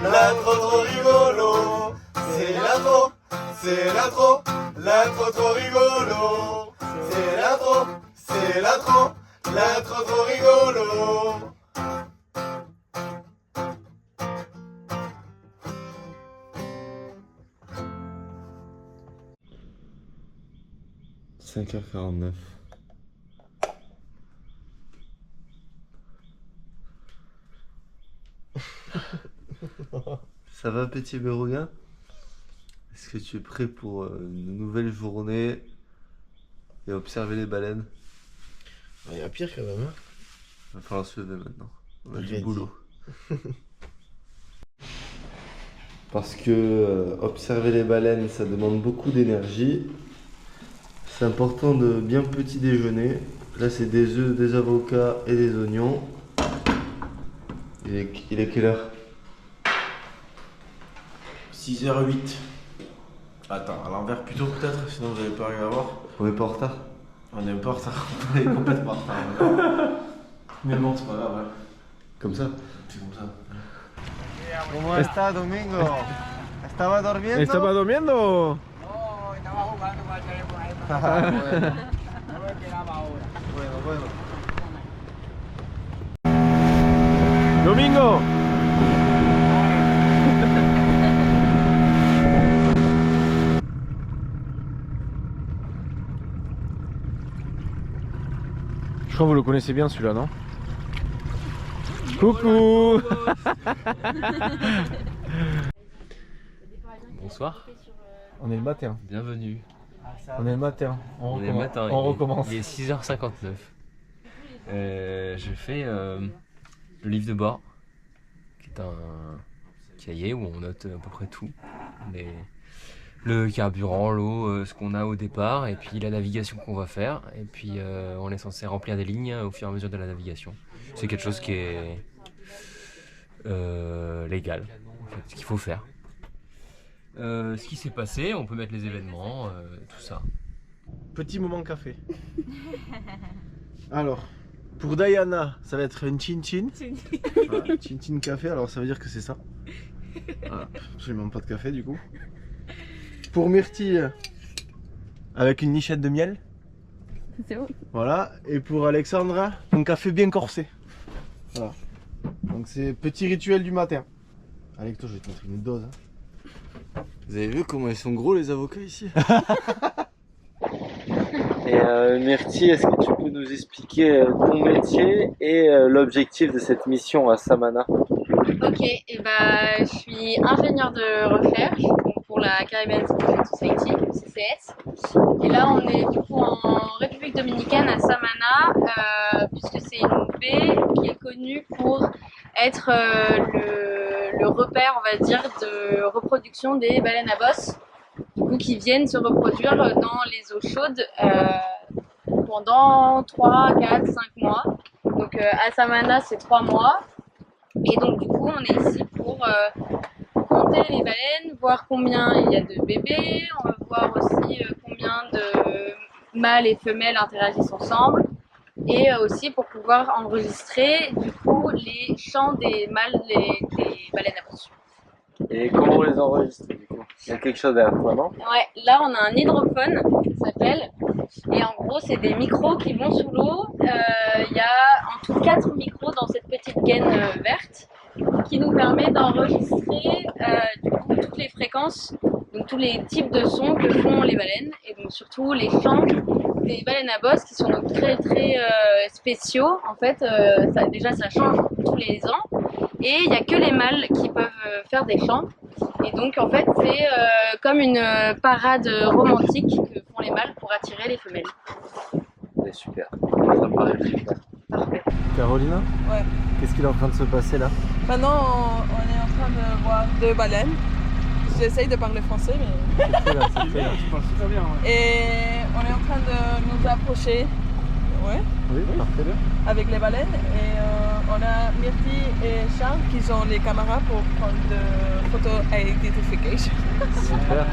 l'intro trop rigolo. C'est l'intro, c'est l'intro, l'intro trop rigolo. C'est l'intro, l'intro trop rigolo. « 5h49. Ça va, petit Béroga? Est-ce que tu es prêt pour une nouvelle journée et observer les baleines? Il y a pire quand même. Hein. Il va falloir se lever maintenant. On a du Ready. boulot. Parce que observer les baleines, ça demande beaucoup d'énergie. C'est important de bien petit déjeuner. Là, c'est des œufs, des avocats et des oignons. Il est quelle heure? 6h08. Attends, à l'envers plutôt peut-être, sinon vous n'allez pas rien à voir. On est pas en retard? On est pas en retard, on est complètement en retard. Mais bon, c'est pas grave. Ouais. Comme ça? C'est comme ça. ¿Cómo está, Domingo? ¿Estaba durmiendo? ¿Estaba durmiendo? No, estaba jugando con el teléfono ahí. Bueno, No me quedaba ahora. bueno. Domingo. Je crois que vous le connaissez bien celui-là, non? Coucou. Bonsoir, On est le matin. bienvenue. On est le matin. On est le matin, On recommence. Il est 6h59. Je fais le livre de bord, qui est un cahier où on note à peu près tout. Le carburant, l'eau, ce qu'on a au départ, et puis la navigation qu'on va faire. Et puis on est censé remplir des lignes au fur et à mesure de la navigation. C'est quelque chose qui est légal, en fait, ce qu'il faut faire. Ce qui s'est passé, on peut mettre les événements, tout ça. Petit moment café. Alors, pour Diana, ça va être un chin-chin. Voilà, chin-chin café, alors ça veut dire que c'est ça. Voilà, absolument pas de café du coup. Pour Myrtille, avec une nichette de miel. C'est bon. Voilà, et pour Alexandra, un café bien corsé. Voilà. Donc c'est petit rituel du matin. Alex, toi je vais te mettre une dose. Hein. Vous avez vu comment ils sont gros les avocats ici? Et Myrtille, est-ce que tu peux nous expliquer ton métier et l'objectif de cette mission à Samana? Ok, et je suis ingénieure de recherche donc pour la Caribbean Scientific Society, CCS. Et là, on est du coup en République Dominicaine à Samana, puisque c'est une baie qui est connue pour être le repère, on va dire, de reproduction des baleines à bosse, du coup, qui viennent se reproduire dans les eaux chaudes pendant 3, 4, 5 mois. Donc à Samana, c'est 3 mois. Et donc du coup, on est ici pour compter les baleines, voir combien il y a de bébés, on va voir aussi combien de mâles et femelles interagissent ensemble, et aussi pour pouvoir enregistrer du coup les chants des mâles des baleines à bosse. Et comment on les enregistre du coup? Il y a quelque chose derrière toi, non? Ouais, là on a un hydrophone, ça s'appelle, et en gros c'est des micros qui vont sous l'eau. Il y a en tout 4 micros dans cette petite gaine verte qui nous permet d'enregistrer du coup toutes les fréquences, donc tous les types de sons que font les baleines, et donc surtout les chants des baleines à bosse qui sont donc très spéciaux. En fait, ça change tous les ans, et il n'y a que les mâles qui peuvent faire des chants. Et donc en fait c'est comme une parade romantique que font les mâles pour attirer les femelles. C'est super, ça me paraît super. Parfait. Carolina? Ouais. Qu'est-ce qu'il est en train de se passer là? Maintenant, on est en train de voir 2 baleines. J'essaye de parler français, mais... C'est là, c'est là. Tu parles super bien. Ouais. Et on est en train de nous approcher. Ouais. Oui, parfait. Avec les baleines. Et on a Myrtille et Charles qui ont les caméras pour prendre des photos identification. Super.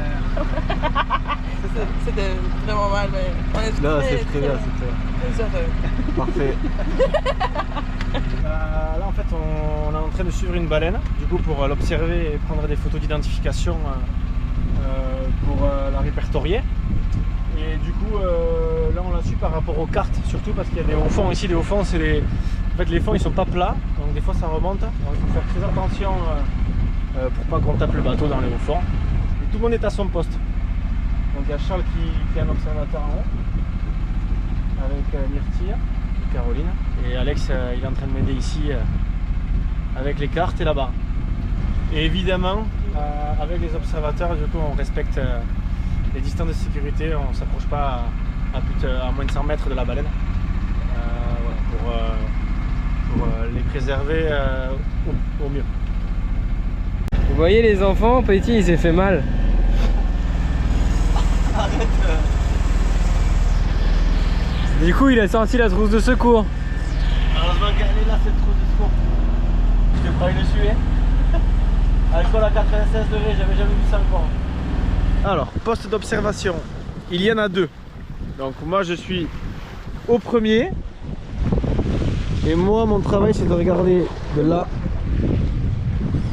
C'était vraiment mal, mais on est Non, très, c'est très bien, très heureux. Parfait. Là en fait on est en train de suivre une baleine, du coup pour l'observer et prendre des photos d'identification pour la répertorier. Et du coup là on la suit par rapport aux cartes, surtout parce qu'il y a des hauts fonds ici. Les hauts fonds c'est les... En fait les fonds ils sont pas plats, donc des fois ça remonte. Donc il faut faire très attention pour pas qu'on tape le bateau dans les hauts fonds. Et tout le monde est à son poste. Donc il y a Charles qui est un observateur en haut, avec Myrtille, Caroline, et Alex il est en train de m'aider ici avec les cartes et là-bas. Et évidemment avec les observateurs, du coup on respecte les distances de sécurité, on ne s'approche pas à moins de 100 mètres de la baleine voilà, pour les préserver au mieux. Vous voyez les enfants, Petit il s'est fait mal. Arrête. Du coup il a sorti la trousse de secours. Heureusement qu'elle est là cette trousse de secours. Je t'ai pas eu le suer. Alcool à 96 degrés, j'avais jamais vu ça encore. Alors, poste d'observation, il y en a deux. Donc moi je suis au premier. Et moi mon travail c'est de regarder de là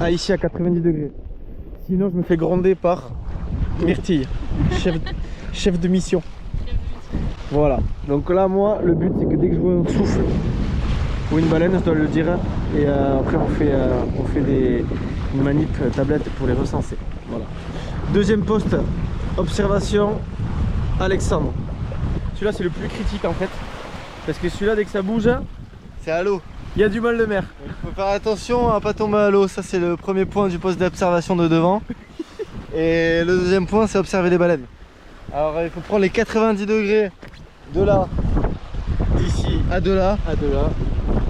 à ici à 90 degrés. Sinon je me fais gronder par Myrtille, chef de mission. Voilà, donc là moi le but c'est que dès que je vois un souffle ou une baleine je dois le dire et après on fait une manip tablette pour les recenser. Voilà. Deuxième poste, observation, Alexandre. Celui-là c'est le plus critique en fait, parce que celui-là dès que ça bouge, C'est à l'eau. il y a du mal de mer. Il faut faire attention à pas tomber à l'eau, ça c'est le premier point du poste d'observation de devant. Et le deuxième point c'est observer les baleines. Alors il faut prendre les 90 degrés de là, d'ici à de là.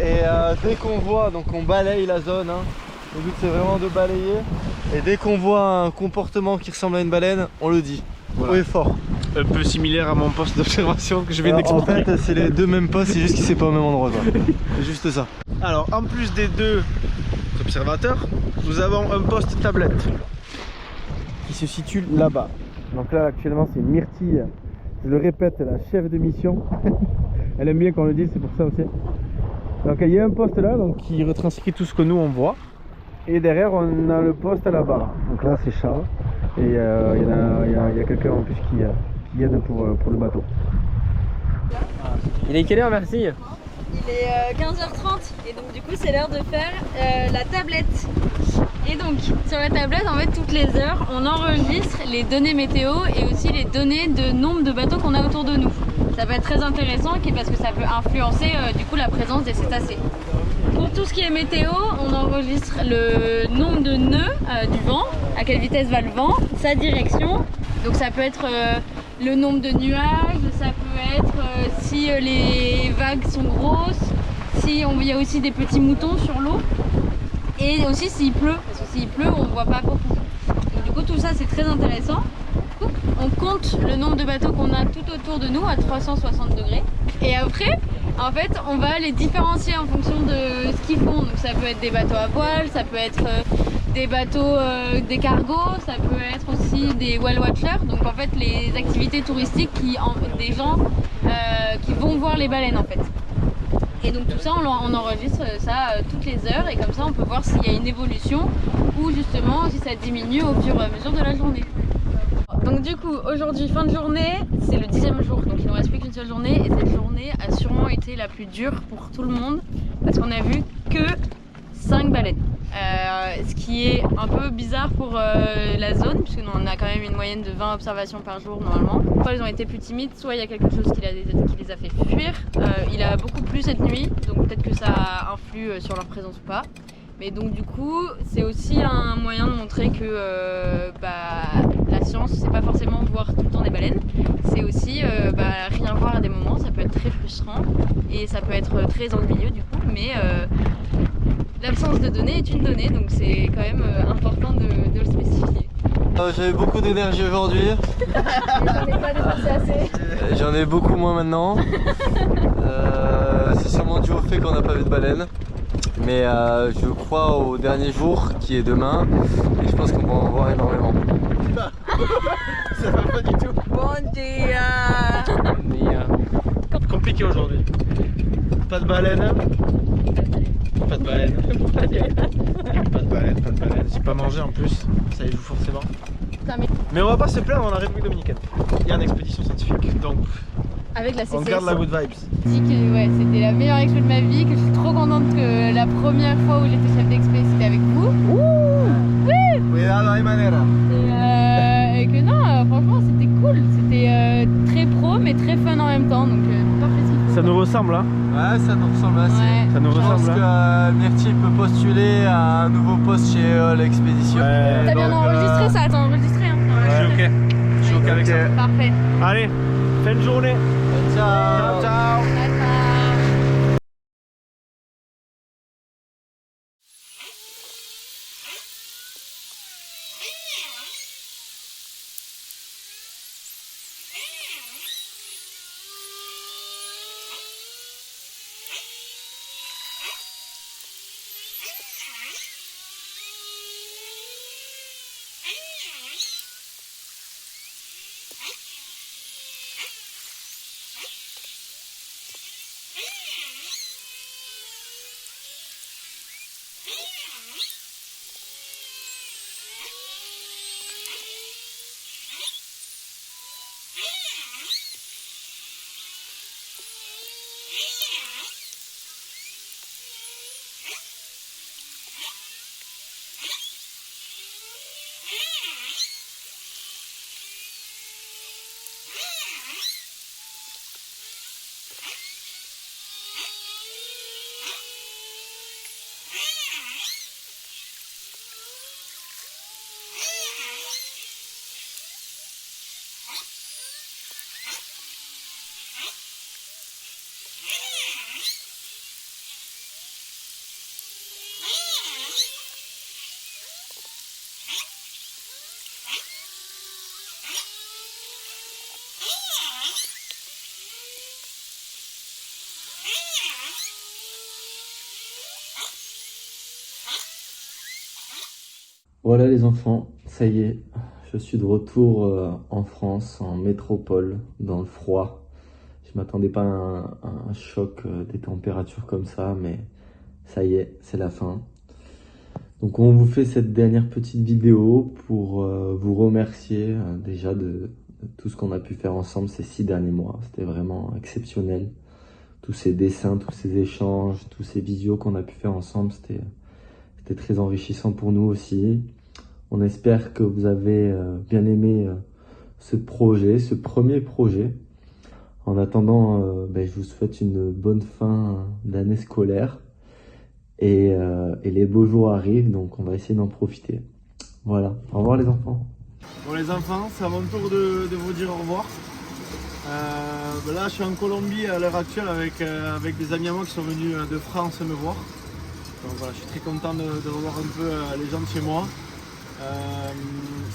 Et dès qu'on voit, donc on balaye la zone, hein. Le but c'est vraiment de balayer. Et dès qu'on voit un comportement qui ressemble à une baleine, on le dit. Voilà. Haut et fort. Un peu similaire à mon poste d'observation que je viens Alors, en d'expliquer. fait c'est les deux mêmes postes, c'est juste qu'ils sont pas au même endroit quoi. C'est juste ça. Alors en plus des deux observateurs, nous avons un poste tablette qui se situe là-bas. Donc là actuellement c'est Myrtille, je le répète, la chef de mission. Elle aime bien qu'on le dise, c'est pour ça aussi. Donc il y a un poste là donc, qui retranscrit tout ce que nous on voit. Et derrière on a le poste là-bas. Donc là c'est Charles. Et il y a quelqu'un en plus qui aide pour le bateau. Il est quelle heure, merci? Il est 15h30 et donc du coup c'est l'heure de faire la tablette. Et donc sur la tablette en fait toutes les heures on enregistre les données météo et aussi les données de nombre de bateaux qu'on a autour de nous. Ça peut être très intéressant parce que ça peut influencer du coup la présence des cétacés. Pour tout ce qui est météo, on enregistre le nombre de nœuds du vent, à quelle vitesse va le vent, sa direction. Donc ça peut être le nombre de nuages, ça peut être si les vagues sont grosses, si il y a aussi des petits moutons sur l'eau. Et aussi s'il pleut, parce que s'il pleut on ne voit pas beaucoup. Donc, du coup tout ça c'est très intéressant. On compte le nombre de bateaux qu'on a tout autour de nous à 360 degrés. Et après, en fait, on va les différencier en fonction de ce qu'ils font. Donc ça peut être des bateaux à voile, ça peut être des bateaux, des cargos, ça peut être aussi des whale watchers. Donc en fait, les activités touristiques des gens qui vont voir les baleines en fait. Et donc tout ça, on enregistre ça toutes les heures et comme ça, on peut voir s'il y a une évolution ou justement si ça diminue au fur et à mesure de la journée. Donc du coup, aujourd'hui, fin de journée, c'est le 10e jour, donc il nous reste plus qu'une seule journée et cette journée a sûrement été la plus dure pour tout le monde parce qu'on a vu que 5 baleines. Ce qui est un peu bizarre pour la zone puisque nous on a quand même une moyenne de 20 observations par jour normalement. Soit ils ont été plus timides, soit il y a quelque chose qui les a fait fuir. Il a beaucoup plu cette nuit, donc peut-être que ça influe sur leur présence ou pas. Mais donc du coup, c'est aussi un moyen de montrer que la science, c'est pas forcément voir tout le temps des baleines, c'est aussi rien voir à des moments, ça peut être très frustrant et ça peut être très ennuyeux du coup, mais l'absence de données est une donnée, donc c'est quand même important de le spécifier. J'avais beaucoup d'énergie aujourd'hui. J'en ai pas dépensé assez. J'en ai beaucoup moins maintenant. C'est sûrement dû au fait qu'on n'a pas vu de baleine. Mais je crois au dernier jour qui est demain et je pense qu'on va en voir énormément. Ça va pas du tout. Bon dia. Compliqué aujourd'hui. Pas de baleine. Pas de baleine. Pas de baleine. J'ai pas mangé en plus. Ça y joue forcément. Mais on va pas se plaindre en République dominicaine. Il y a une expédition scientifique. Donc Avec la CCS. on garde la good vibes. Ouais, c'était la meilleure expé de ma vie, que je suis trop contente que la première fois où j'étais chef d'expé c'était avec vous. Cuidado, hay manera. Et que non, franchement c'était cool, c'était très pro mais très fun en même temps, donc parfait ce qu'il faut. Ça nous ressemble hein. Ouais, ça nous ressemble assez. Ouais. Ça nous Je pense ressemble. que Myrtille peut postuler à un nouveau poste chez l'expédition. Ouais. T'as bien Donc, enregistré ça, attends, enregistré hein. Je suis ok avec ça. Parfait. Allez, fin de journée. Ciao. Ciao, ciao. Tata. Voilà les enfants, ça y est, je suis de retour en France, en métropole, dans le froid. Je m'attendais pas à un choc des températures comme ça, mais ça y est, c'est la fin. Donc on vous fait cette dernière petite vidéo pour vous remercier déjà de tout ce qu'on a pu faire ensemble ces 6 derniers mois. C'était vraiment exceptionnel. Tous ces dessins, tous ces échanges, tous ces visios qu'on a pu faire ensemble, c'était très enrichissant pour nous aussi. On espère que vous avez bien aimé ce projet, ce premier projet. En attendant, je vous souhaite une bonne fin d'année scolaire. Et les beaux jours arrivent, donc on va essayer d'en profiter. Voilà, au revoir les enfants. Bon les enfants, c'est à mon tour de vous dire au revoir. Là je suis en Colombie à l'heure actuelle avec des amis à moi qui sont venus de France me voir. Donc voilà, je suis très content de revoir un peu les gens de chez moi.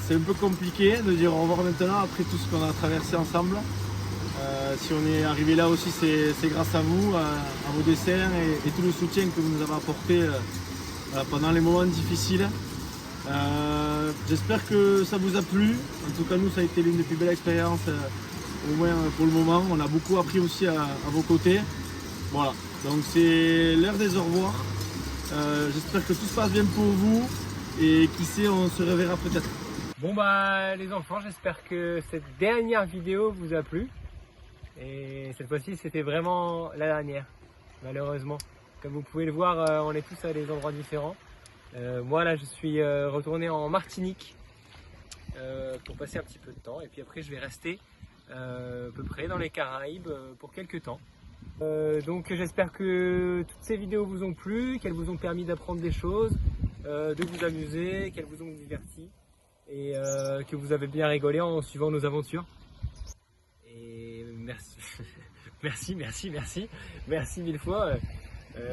C'est un peu compliqué de dire au revoir maintenant après tout ce qu'on a traversé ensemble. Si on est arrivé là aussi, c'est grâce à vous, à vos dessins et tout le soutien que vous nous avez apporté pendant les moments difficiles. J'espère que ça vous a plu. En tout cas, nous, ça a été l'une des plus belles expériences, au moins pour le moment. On a beaucoup appris aussi à vos côtés. Voilà, donc c'est l'heure des au revoir. J'espère que tout se passe bien pour vous et qui sait, on se reverra peut-être. Bon bah les enfants, j'espère que cette dernière vidéo vous a plu. Et cette fois-ci c'était vraiment la dernière, malheureusement. Comme vous pouvez le voir, on est tous à des endroits différents. Moi là je suis retourné en Martinique pour passer un petit peu de temps. Et puis après je vais rester à peu près dans les Caraïbes pour quelques temps. Donc j'espère que toutes ces vidéos vous ont plu, qu'elles vous ont permis d'apprendre des choses, de vous amuser, qu'elles vous ont diverti. Et que vous avez bien rigolé en suivant nos aventures. Et merci, merci mille fois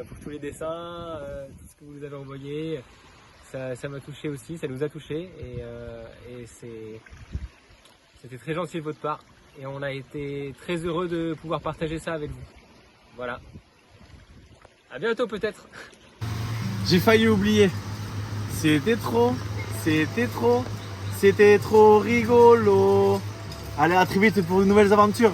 pour tous les dessins, tout ce que vous nous avez envoyé. Ça m'a touché aussi, ça nous a touché et c'était très gentil de votre part. Et on a été très heureux de pouvoir partager ça avec vous. Voilà. À bientôt peut-être. J'ai failli oublier. C'était trop rigolo. Allez, à très vite pour de nouvelles aventures.